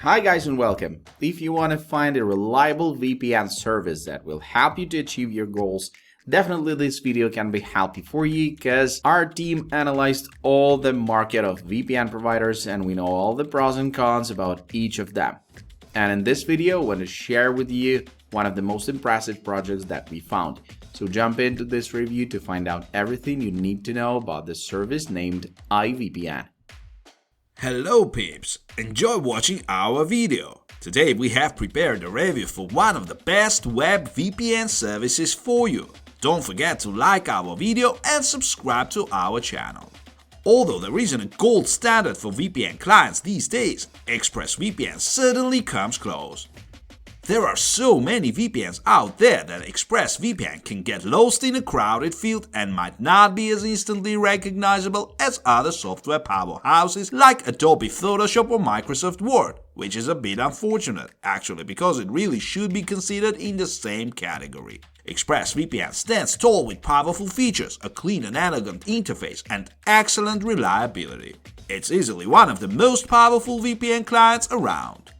Hi guys and welcome. If you want to find a reliable VPN service that will help you to achieve your goals, definitely this video can be helpful for you because our team analyzed all the market of VPN providers and we know all the pros and cons about each of them. And in this video, I want to share with you one of the most impressive projects that we found. So jump into this review to find out everything you need to know about the service named IVPN. Hello peeps, enjoy watching our video. Today we have prepared a review for one of the best web VPN services for you. Don't forget to like our video and subscribe to our channel. Although there isn't a gold standard for VPN clients these days, ExpressVPN certainly comes close. There are so many VPNs out there that ExpressVPN can get lost in a crowded field and might not be as instantly recognizable as other software powerhouses like Adobe Photoshop or Microsoft Word, which is a bit unfortunate, actually, because it really should be considered in the same category. ExpressVPN stands tall with powerful features, a clean and elegant interface, and excellent reliability. It's easily one of the most powerful VPN clients around.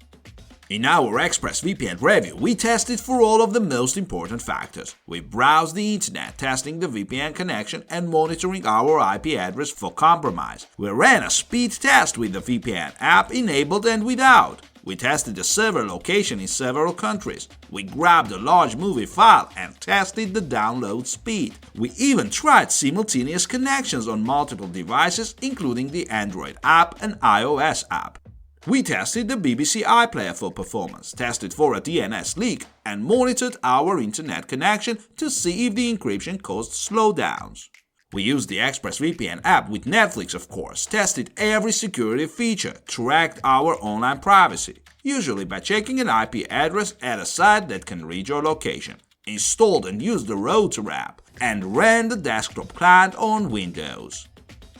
In our ExpressVPN review, we tested for all of the most important factors. We browsed the internet, testing the VPN connection and monitoring our IP address for compromise. We ran a speed test with the VPN app enabled and without. We tested the server location in several countries. We grabbed a large movie file and tested the download speed. We even tried simultaneous connections on multiple devices, including the Android app and iOS app. We tested the BBC iPlayer for performance, tested for a DNS leak, and monitored our internet connection to see if the encryption caused slowdowns. We used the ExpressVPN app with Netflix, of course, tested every security feature, tracked our online privacy, usually by checking an IP address at a site that can read your location, installed and used the Router app, and ran the desktop client on Windows.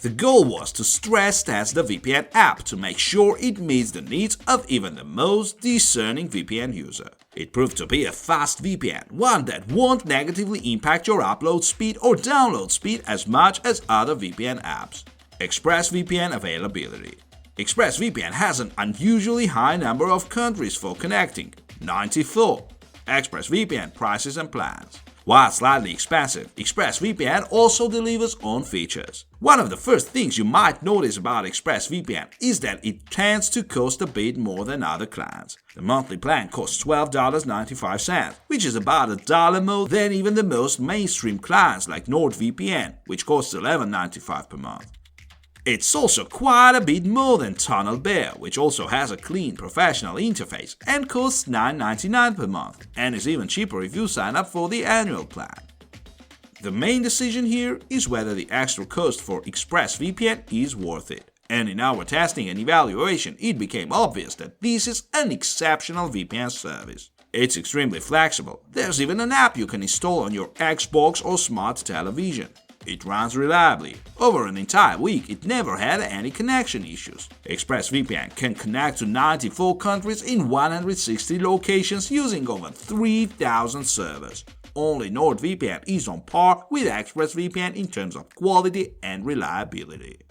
The goal was to stress test the VPN app to make sure it meets the needs of even the most discerning VPN user. It proved to be a fast VPN, one that won't negatively impact your upload speed or download speed as much as other VPN apps. ExpressVPN availability. ExpressVPN has an unusually high number of countries for connecting, 94. ExpressVPN prices and plans. While slightly expensive, ExpressVPN also delivers on features. One of the first things you might notice about ExpressVPN is that it tends to cost a bit more than other clients. The monthly plan costs $12.95, which is about $1 more than even the most mainstream clients like NordVPN, which costs $11.95 per month. It's also quite a bit more than TunnelBear, which also has a clean, professional interface and costs $9.99 per month, and is even cheaper if you sign up for the annual plan. The main decision here is whether the extra cost for ExpressVPN is worth it. And in our testing and evaluation, it became obvious that this is an exceptional VPN service. It's extremely flexible. There's even an app you can install on your Xbox or smart television. It runs reliably. Over an entire week, it never had any connection issues. ExpressVPN can connect to 94 countries in 160 locations using over 3,000 servers. Only NordVPN is on par with ExpressVPN in terms of quality and reliability.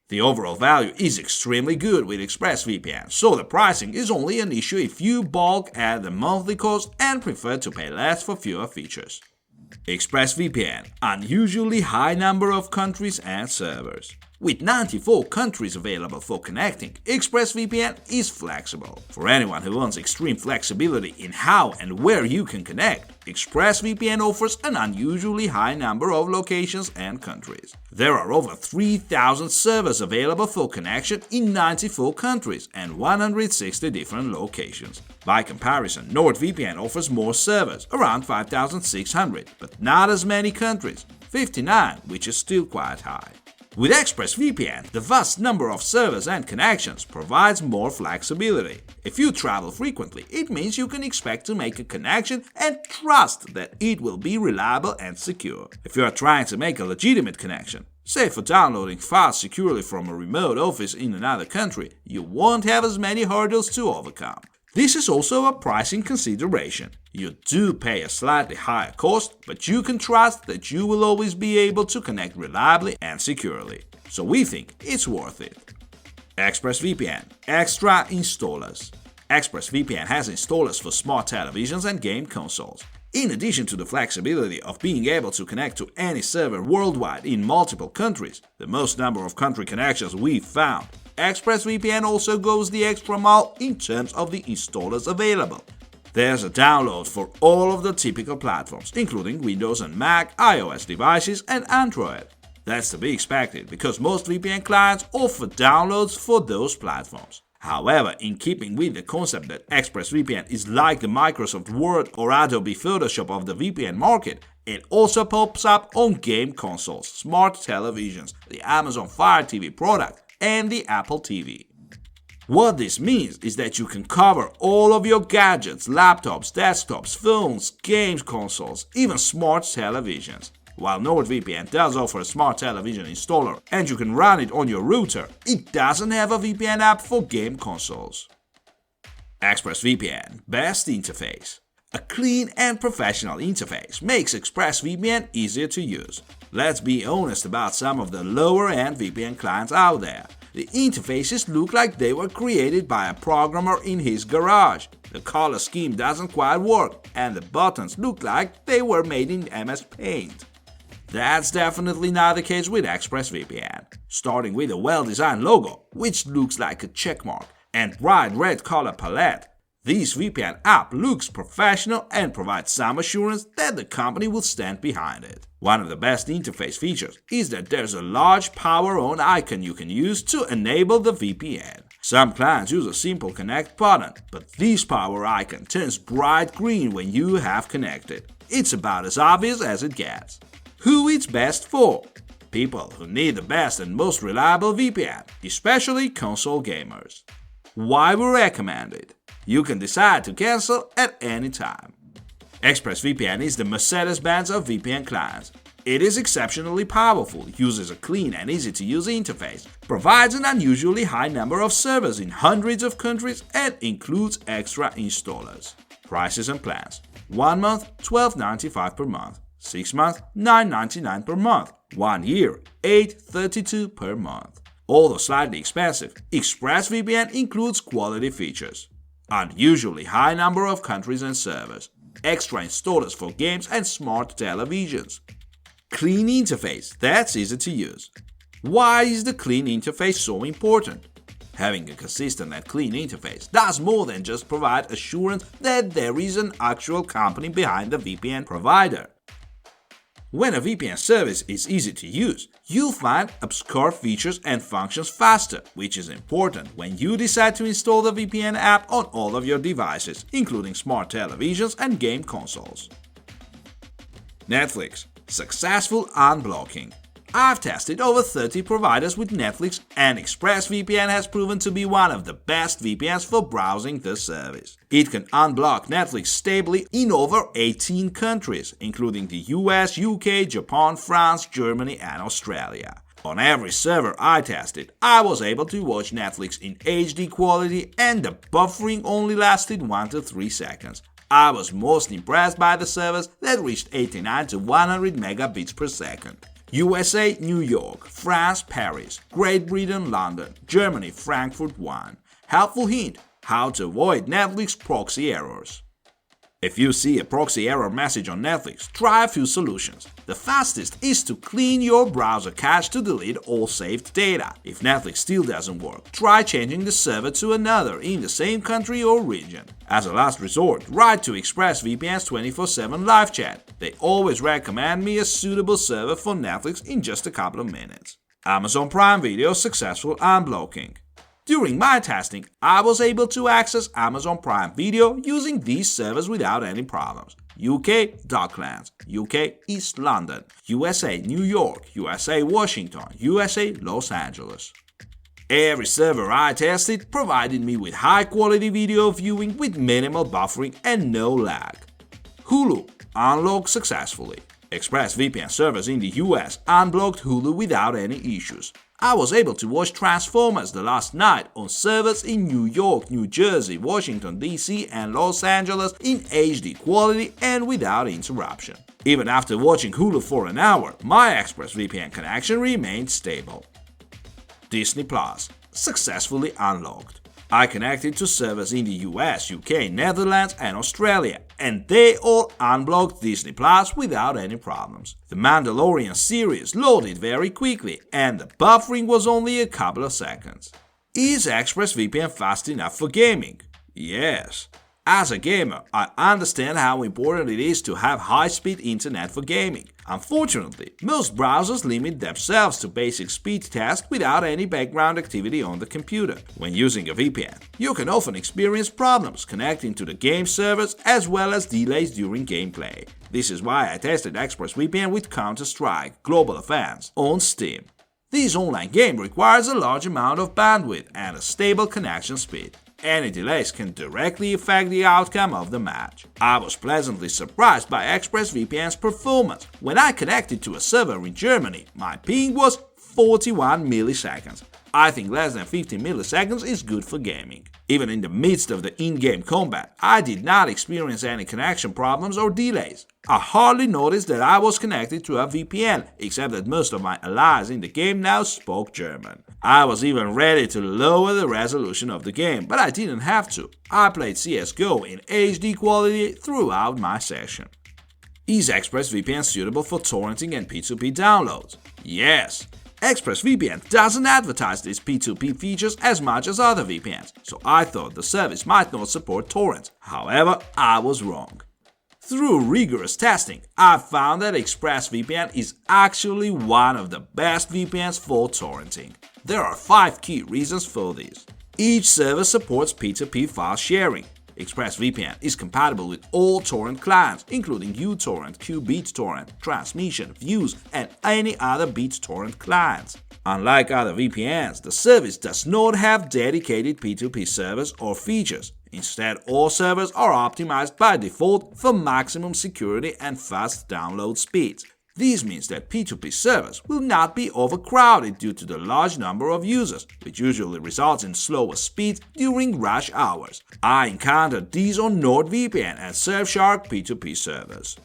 The overall value is extremely good with ExpressVPN, so the pricing is only an issue if you balk at the monthly cost and prefer to pay less for fewer features. ExpressVPN, unusually high number of countries and servers. With 94 countries available for connecting, ExpressVPN is flexible. For anyone who wants extreme flexibility in how and where you can connect, ExpressVPN offers an unusually high number of locations and countries. There are over 3,000 servers available for connection in 94 countries and 160 different locations. By comparison, NordVPN offers more servers, around 5,600, but not as many countries, 59, which is still quite high. With ExpressVPN, the vast number of servers and connections provides more flexibility. If you travel frequently, it means you can expect to make a connection and trust that it will be reliable and secure. If you are trying to make a legitimate connection, say for downloading files securely from a remote office in another country, you won't have as many hurdles to overcome. This is also a pricing consideration. You do pay a slightly higher cost, but you can trust that you will always be able to connect reliably and securely. So we think it's worth it. ExpressVPN Extra Installers. ExpressVPN has installers for smart televisions and game consoles. In addition to the flexibility of being able to connect to any server worldwide in multiple countries, the most number of country connections we've found, ExpressVPN also goes the extra mile in terms of the installers available. There's a download for all of the typical platforms, including Windows and Mac, iOS devices, and Android. That's to be expected because most VPN clients offer downloads for those platforms. However, in keeping with the concept that ExpressVPN is like the Microsoft Word or Adobe Photoshop of the VPN market, it also pops up on game consoles, smart televisions, the Amazon Fire TV product, and the Apple TV. What this means is that you can cover all of your gadgets, laptops, desktops, phones, games consoles, even smart televisions. While NordVPN does offer a smart television installer and you can run it on your router, it doesn't have a VPN app for game consoles. ExpressVPN Best Interface. A clean and professional interface makes ExpressVPN easier to use. Let's be honest about some of the lower-end VPN clients out there. The interfaces look like they were created by a programmer in his garage. The color scheme doesn't quite work, and the buttons look like they were made in MS Paint. That's definitely not the case with ExpressVPN. Starting with a well-designed logo, which looks like a checkmark, and bright red color palette, this VPN app looks professional and provides some assurance that the company will stand behind it. One of the best interface features is that there's a large power on icon you can use to enable the VPN. Some clients use a simple connect button, but this power icon turns bright green when you have connected. It's about as obvious as it gets. Who it's best for? People who need the best and most reliable VPN, especially console gamers. Why we recommend it? You can decide to cancel at any time. ExpressVPN is the Mercedes-Benz of VPN clients. It is exceptionally powerful, uses a clean and easy-to-use interface, provides an unusually high number of servers in hundreds of countries, and includes extra installers. Prices and plans: 1 month, $12.95 per month. 6 months, $9.99 per month. 1 year, $8.32 per month. Although slightly expensive, ExpressVPN includes quality features. Unusually high number of countries and servers. Extra installers for games and smart televisions. Clean interface that's easy to use. Why is the clean interface so important? Having a consistent and clean interface does more than just provide assurance that there is an actual company behind the VPN provider. When a VPN service is easy to use, you'll find obscure features and functions faster, which is important when you decide to install the VPN app on all of your devices, including smart televisions and game consoles. Netflix. Successful unblocking. I've tested over 30 providers with Netflix, and ExpressVPN has proven to be one of the best VPNs for browsing the service. It can unblock Netflix stably in over 18 countries, including the US, UK, Japan, France, Germany, and Australia. On every server I tested, I was able to watch Netflix in HD quality, and the buffering only lasted 1 to 3 seconds. I was most impressed by the servers that reached 89 to 100 megabits per second. USA, New York, France, Paris, Great Britain, London, Germany, Frankfurt 1. Helpful hint: how to avoid Netflix proxy errors. If you see a proxy error message on Netflix, try a few solutions. The fastest is to clean your browser cache to delete all saved data. If Netflix still doesn't work, try changing the server to another in the same country or region. As a last resort, write to ExpressVPN's 24/7 live chat. They always recommend me a suitable server for Netflix in just a couple of minutes. Amazon Prime Video successful unblocking. During my testing, I was able to access Amazon Prime Video using these servers without any problems. UK, Docklands, UK, East London, USA, New York, USA, Washington, USA, Los Angeles. Every server I tested provided me with high-quality video viewing with minimal buffering and no lag. Hulu unlocked successfully. ExpressVPN servers in the US unblocked Hulu without any issues. I was able to watch Transformers the last night on servers in New York, New Jersey, Washington, D.C. and Los Angeles in HD quality and without interruption. Even after watching Hulu for an hour, my ExpressVPN connection remained stable. Disney Plus. successfully unlocked. I connected to servers in the US, UK, Netherlands and Australia, and they all unblocked Disney Plus without any problems. The Mandalorian series loaded very quickly and the buffering was only a couple of seconds. Is ExpressVPN fast enough for gaming? Yes. As a gamer, I understand how important it is to have high-speed internet for gaming. Unfortunately, most browsers limit themselves to basic speed tests without any background activity on the computer. When using a VPN, you can often experience problems connecting to the game servers as well as delays during gameplay. This is why I tested ExpressVPN with Counter-Strike Global Offense on Steam. This online game requires a large amount of bandwidth and a stable connection speed. Any delays can directly affect the outcome of the match. I was pleasantly surprised by ExpressVPN's performance. When I connected to a server in Germany, my ping was 41 milliseconds. I think less than 15 milliseconds is good for gaming. Even in the midst of the in-game combat, I did not experience any connection problems or delays. I hardly noticed that I was connected to a VPN, except that most of my allies in the game now spoke German. I was even ready to lower the resolution of the game, but I didn't have to. I played CSGO in HD quality throughout my session. Is ExpressVPN suitable for torrenting and P2P downloads? Yes. ExpressVPN doesn't advertise these P2P features as much as other VPNs, so I thought the service might not support torrents. However, I was wrong. Through rigorous testing, I found that ExpressVPN is actually one of the best VPNs for torrenting. There are 5 key reasons for this. Each server supports P2P file sharing. ExpressVPN is compatible with all torrent clients, including uTorrent, QBitTorrent, Transmission, Views, and any other BitTorrent clients. Unlike other VPNs, the service does not have dedicated P2P servers or features. Instead, all servers are optimized by default for maximum security and fast download speeds. This means that P2P servers will not be overcrowded due to the large number of users, which usually results in slower speeds during rush hours. I encountered these on NordVPN and Surfshark P2P servers.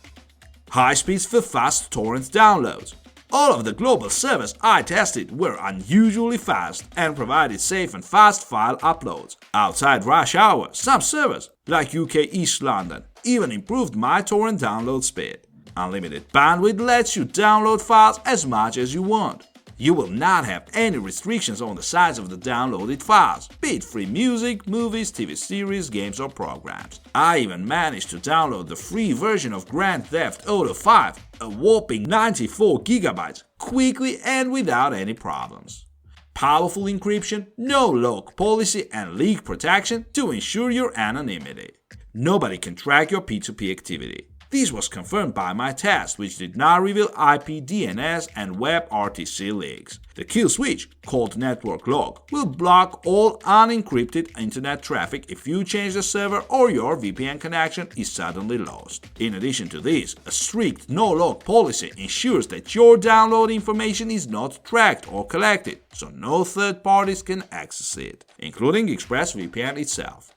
High speeds for fast torrent downloads. All of the global servers I tested were unusually fast and provided safe and fast file uploads. Outside rush hour, some servers, like UK East London, even improved my torrent download speed. Unlimited bandwidth lets you download files as much as you want. You will not have any restrictions on the size of the downloaded files, be it free music, movies, TV series, games or programs. I even managed to download the free version of Grand Theft Auto 5, a whopping 94 GB, quickly and without any problems. Powerful encryption, no log policy and leak protection to ensure your anonymity. Nobody can track your P2P activity. This was confirmed by my test, which did not reveal IP, DNS, and WebRTC leaks. The kill switch, called network log, will block all unencrypted internet traffic if you change the server or your VPN connection is suddenly lost. In addition to this, a strict no-log policy ensures that your download information is not tracked or collected, so no third parties can access it, including ExpressVPN itself.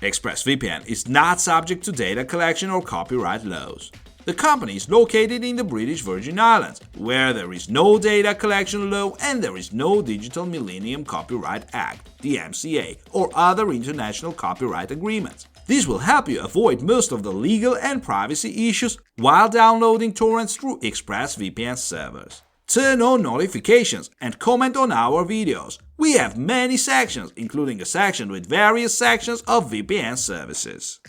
ExpressVPN is not subject to data collection or copyright laws. The company is located in the British Virgin Islands, where there is no data collection law and there is no Digital Millennium Copyright Act, DMCA, or other international copyright agreements. This will help you avoid most of the legal and privacy issues while downloading torrents through ExpressVPN servers. Turn on notifications and comment on our videos. We have many sections, including a section with various sections of VPN services.